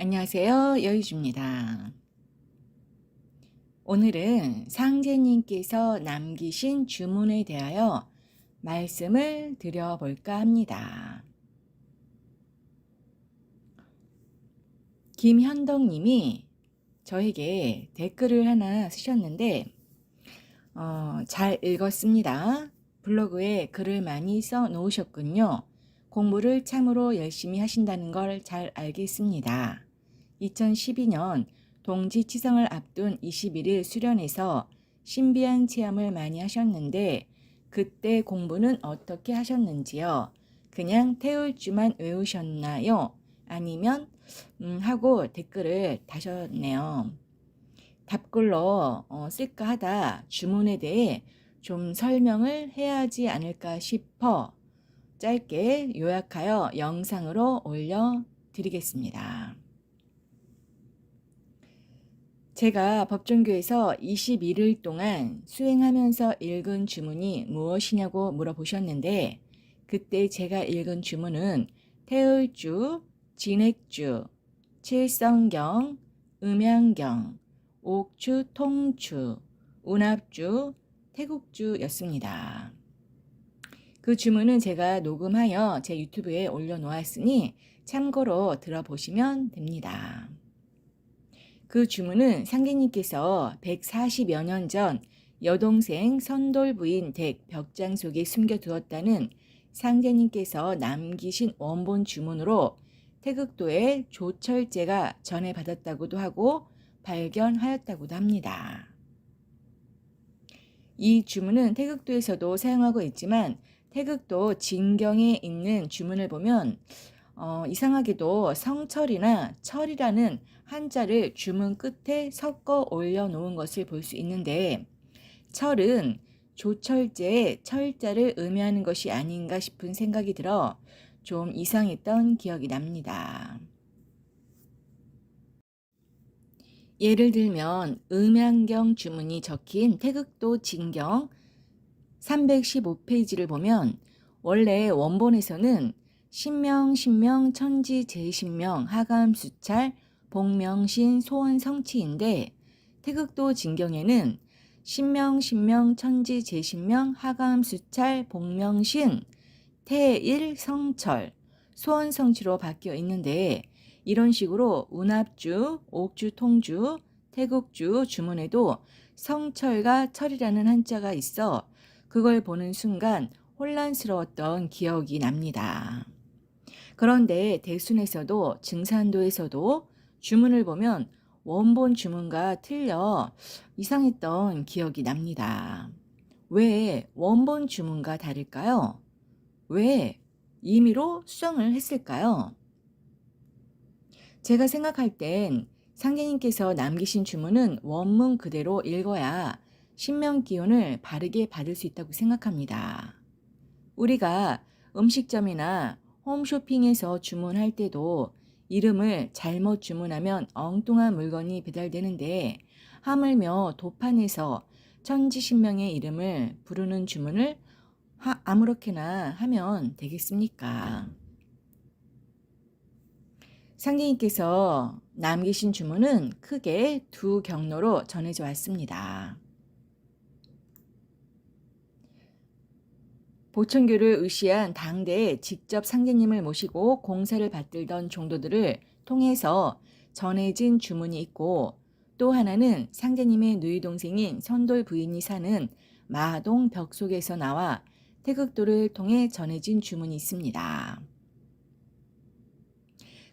안녕하세요. 여유주입니다. 오늘은 상제님께서 남기신 주문에 대하여 말씀을 드려볼까 합니다. 김현덕님이 저에게 댓글을 하나 쓰셨는데 잘 읽었습니다. 블로그에 글을 많이 써 놓으셨군요. 공부를 참으로 열심히 하신다는 걸 잘 알겠습니다. 2012년 동지치성을 앞둔 21일 수련에서 신비한 체험을 많이 하셨는데 그때 공부는 어떻게 하셨는지요? 그냥 태울주만 외우셨나요? 아니면 하고 댓글을 다셨네요. 답글로 쓸까 하다 주문에 대해 좀 설명을 해야 하지 않을까 싶어 짧게 요약하여 영상으로 올려드리겠습니다. 제가 법존교에서 21일 동안 수행하면서 읽은 주문이 무엇이냐고 물어보셨는데 그때 제가 읽은 주문은 태을주, 진액주, 칠성경, 음양경, 옥주, 통주, 운합주, 태국주였습니다. 그 주문은 제가 녹음하여 제 유튜브에 올려놓았으니 참고로 들어보시면 됩니다. 그 주문은 상계님께서 140여 년 전 여동생 선돌 부인 댁 벽장 속에 숨겨두었다는 상제님께서 남기신 원본 주문으로 태극도의 조철제가 전해받았다고도 하고 발견하였다고도 합니다. 이 주문은 태극도에서도 사용하고 있지만 태극도 진경에 있는 주문을 보면 이상하게도 성철이나 철이라는 한자를 주문 끝에 섞어 올려놓은 것을 볼 수 있는데 철은 조철제의 철자를 의미하는 것이 아닌가 싶은 생각이 들어 좀 이상했던 기억이 납니다. 예를 들면 음양경 주문이 적힌 태극도 진경 315페이지를 보면 원래 원본에서는 신명, 신명, 천지, 제신명, 하감, 수찰, 복명신, 소원, 성치인데 태극도 진경에는 신명, 신명, 천지, 제신명, 하감, 수찰, 복명신, 태일, 성철, 소원, 성치로 바뀌어 있는데 이런 식으로 운합주, 옥주, 통주, 태국주 주문에도 성철과 철이라는 한자가 있어 그걸 보는 순간 혼란스러웠던 기억이 납니다. 그런데 대순에서도 증산도에서도 주문을 보면 원본 주문과 틀려 이상했던 기억이 납니다. 왜 원본 주문과 다를까요? 왜 임의로 수정을 했을까요? 제가 생각할 땐 상계님께서 남기신 주문은 원문 그대로 읽어야 신명 기운을 바르게 받을 수 있다고 생각합니다. 우리가 음식점이나 홈쇼핑에서 주문할 때도 이름을 잘못 주문하면 엉뚱한 물건이 배달되는데 하물며 도판에서 천지신명의 이름을 부르는 주문을 아무렇게나 하면 되겠습니까? 상계님께서 남기신 주문은 크게 두 경로로 전해져 왔습니다. 보천교를 의시한 당대에 직접 상계님을 모시고 공사를 받들던 종도들을 통해서 전해진 주문이 있고 또 하나는 상계님의 누이 동생인 선돌 부인이 사는 마동 벽속에서 나와 태극도를 통해 전해진 주문이 있습니다.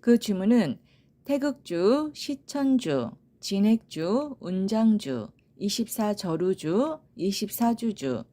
그 주문은 태극주, 시천주, 진액주, 운장주, 24절우주, 24주주,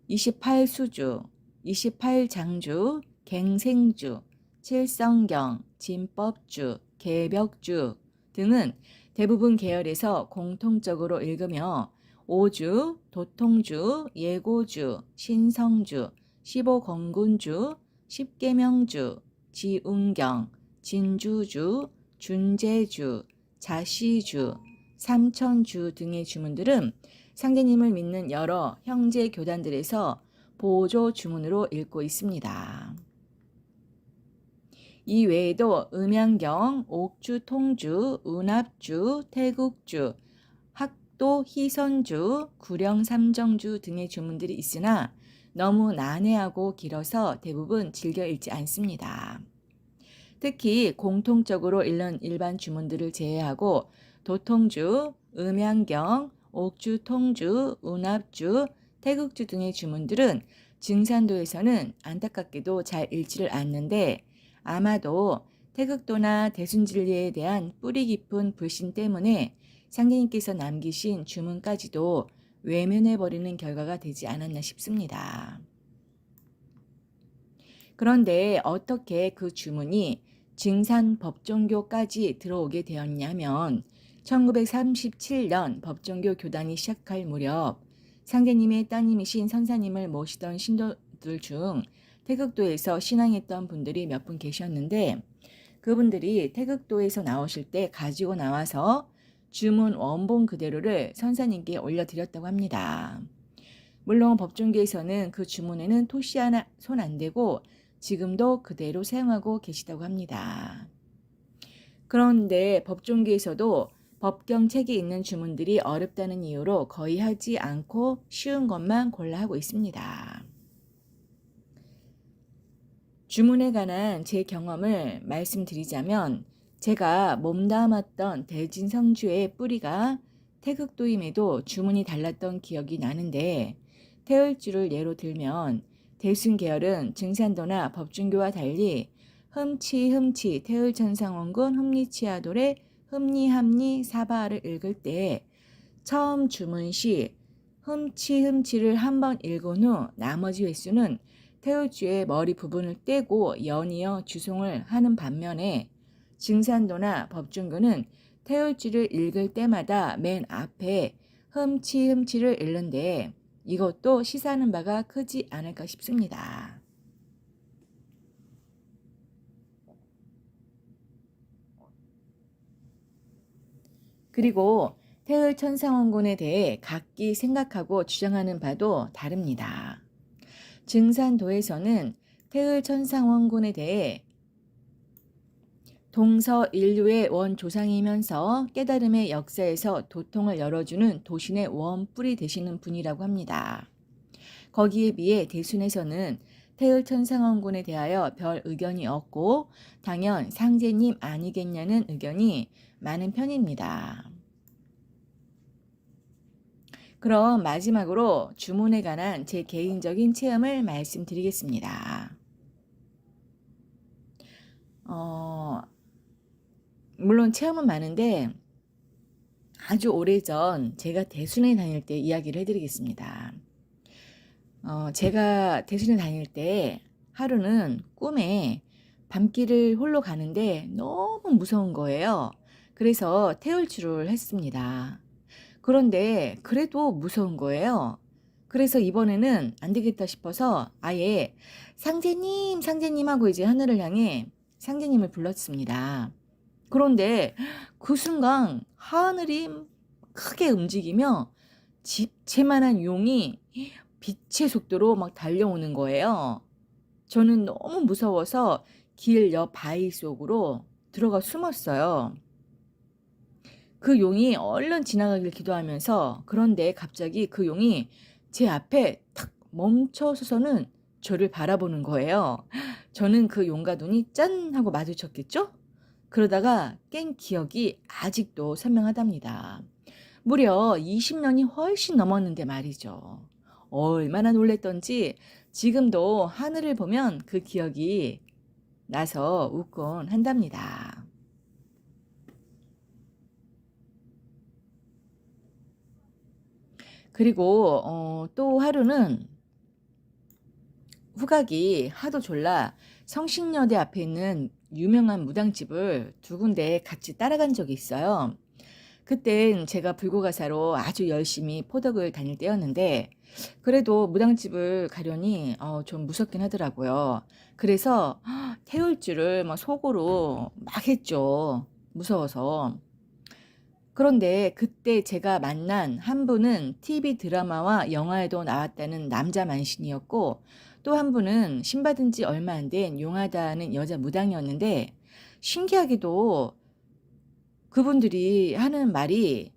28수주, 28장주, 갱생주, 칠성경, 진법주, 개벽주 등은 대부분 계열에서 공통적으로 읽으며 오주, 도통주, 예고주, 신성주, 15건군주, 십계명주, 지운경, 진주주, 준재주, 자시주, 삼천주 등의 주문들은 상계님을 믿는 여러 형제 교단들에서 보조 주문으로 읽고 있습니다. 이 외에도 음양경, 옥주, 통주, 운합주, 태국주, 학도, 희선주, 구령, 삼정주 등의 주문들이 있으나 너무 난해하고 길어서 대부분 즐겨 읽지 않습니다. 특히 공통적으로 읽는 일반 주문들을 제외하고 도통주, 음양경, 옥주, 통주, 운합주, 태국주 등의 주문들은 증산도에서는 안타깝게도 잘 읽지를 않는데 아마도 태극도나 대순진리에 대한 뿌리 깊은 불신 때문에 상제님께서 남기신 주문까지도 외면해버리는 결과가 되지 않았나 싶습니다. 그런데 어떻게 그 주문이 증산법종교까지 들어오게 되었냐면 1937년 법종교 교단이 시작할 무렵 상제님의 따님이신 선사님을 모시던 신도들 중 태극도에서 신앙했던 분들이 몇 분 계셨는데 그분들이 태극도에서 나오실 때 가지고 나와서 주문 원본 그대로를 선사님께 올려드렸다고 합니다. 물론 법종교에서는 그 주문에는 토시 하나 손 안 대고 지금도 그대로 사용하고 계시다고 합니다. 그런데 법종교에서도 법경책에 있는 주문들이 어렵다는 이유로 거의 하지 않고 쉬운 것만 골라 하고 있습니다. 주문에 관한 제 경험을 말씀드리자면 제가 몸담았던 대진성주의 뿌리가 태극도임에도 주문이 달랐던 기억이 나는데 태을주를 예로 들면 대순계열은 증산도나 법중교와 달리 흠치 태을천상원군 흠리치아돌의 흠리함리 사바를 읽을 때 처음 주문시 흠치를 한번 읽은 후 나머지 횟수는 태울주의 머리 부분을 떼고 연이어 주송을 하는 반면에 증산도나 법중교는 태울주를 읽을 때마다 맨 앞에 흠치를 읽는데 이것도 시사하는 바가 크지 않을까 싶습니다. 그리고 태을천상원군에 대해 각기 생각하고 주장하는 바도 다릅니다. 증산도에서는 태을천상원군에 대해 동서 인류의 원조상이면서 깨달음의 역사에서 도통을 열어주는 도신의 원뿔이 되시는 분이라고 합니다. 거기에 비해 대순에서는 태을천상원군에 대하여 별 의견이 없고 당연 상제님 아니겠냐는 의견이 많은 편입니다. 그럼 마지막으로 주문에 관한 제 개인적인 체험을 말씀드리겠습니다. 물론 체험은 많은데 아주 오래전 제가 대순에 다닐 때 이야기를 해드리겠습니다. 제가 대순에 다닐 때 하루는 꿈에 밤길을 홀로 가는데 너무 무서운 거예요. 그래서 태울주를 했습니다. 그런데 그래도 무서운 거예요. 그래서 이번에는 안 되겠다 싶어서 아예 상제님 하고 이제 하늘을 향해 상제님을 불렀습니다. 그런데 그 순간 하늘이 크게 움직이며 집채만한 용이 빛의 속도로 막 달려오는 거예요. 저는 너무 무서워서 길 옆 바위 속으로 들어가 숨었어요. 그 용이 얼른 지나가길 기도하면서 그런데 갑자기 그 용이 제 앞에 탁 멈춰서서는 저를 바라보는 거예요. 저는 그 용과 눈이 짠 하고 마주쳤겠죠? 그러다가 깬 기억이 아직도 선명하답니다. 무려 20년이 훨씬 넘었는데 말이죠. 얼마나 놀랬던지 지금도 하늘을 보면 그 기억이 나서 웃곤 한답니다. 그리고 또 하루는 후각이 하도 졸라 성신여대 앞에 있는 유명한 무당집을 두 군데 같이 따라간 적이 있어요. 그땐 제가 불구가사로 아주 열심히 포덕을 다닐 때였는데 그래도 무당집을 가려니 좀 무섭긴 하더라고요. 그래서 태울주를 막 속으로 막 했죠. 무서워서. 그런데 그때 제가 만난 한 분은 TV 드라마와 영화에도 나왔다는 남자 만신이었고 또 한 분은 신받은 지 얼마 안 된 용하다는 여자 무당이었는데 신기하게도 그분들이 하는 말이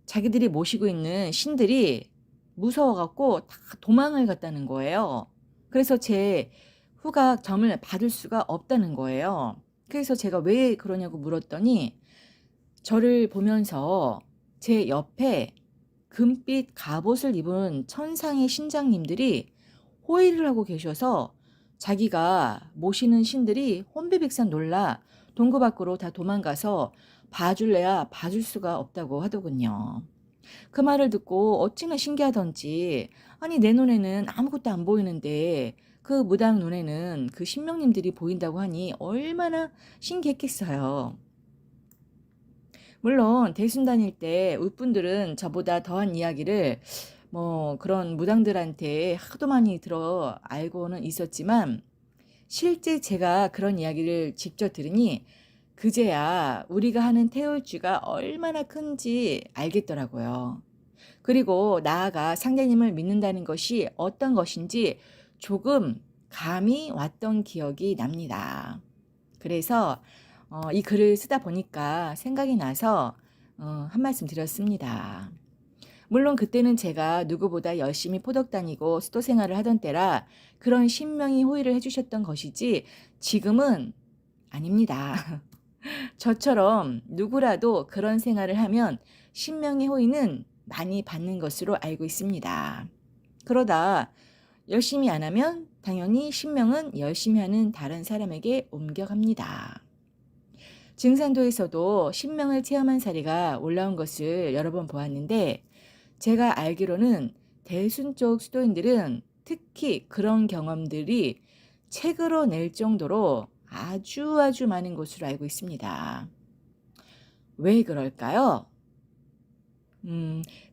자기들이 모시고 있는 신들이 무서워갖고 다 도망을 갔다는 거예요. 그래서 제 후각 점을 받을 수가 없다는 거예요. 그래서 제가 왜 그러냐고 물었더니 저를 보면서 제 옆에 금빛 갑옷을 입은 천상의 신장님들이 호의를 하고 계셔서 자기가 모시는 신들이 혼비백산 놀라 동굴 밖으로 다 도망가서 봐줄래야 봐줄 수가 없다고 하더군요. 그 말을 듣고 어찌나 신기하던지 아니 내 눈에는 아무것도 안 보이는데 그 무당 눈에는 그 신명님들이 보인다고 하니 얼마나 신기했겠어요. 물론 대순 다닐 때 웃분들은 저보다 더한 이야기를 뭐 그런 무당들한테 하도 많이 들어 알고는 있었지만 실제 제가 그런 이야기를 직접 들으니 그제야 우리가 하는 태울쥐가 얼마나 큰지 알겠더라고요. 그리고 나아가 상대님을 믿는다는 것이 어떤 것인지 조금 감이 왔던 기억이 납니다. 그래서 이 글을 쓰다 보니까 생각이 나서 한 말씀 드렸습니다. 물론 그때는 제가 누구보다 열심히 포덕 다니고 수도 생활을 하던 때라 그런 신명이 호의를 해주셨던 것이지 지금은 아닙니다. 저처럼 누구라도 그런 생활을 하면 신명의 호의는 많이 받는 것으로 알고 있습니다. 그러다 열심히 안 하면 당연히 신명은 열심히 하는 다른 사람에게 옮겨갑니다. 증산도에서도 신명을 체험한 사례가 올라온 것을 여러 번 보았는데 제가 알기로는 대순 쪽 수도인들은 특히 그런 경험들이 책으로 낼 정도로 아주 많은 것으로 알고 있습니다. 왜 그럴까요?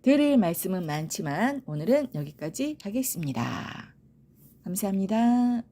드릴 말씀은 많지만 오늘은 여기까지 하겠습니다. 감사합니다.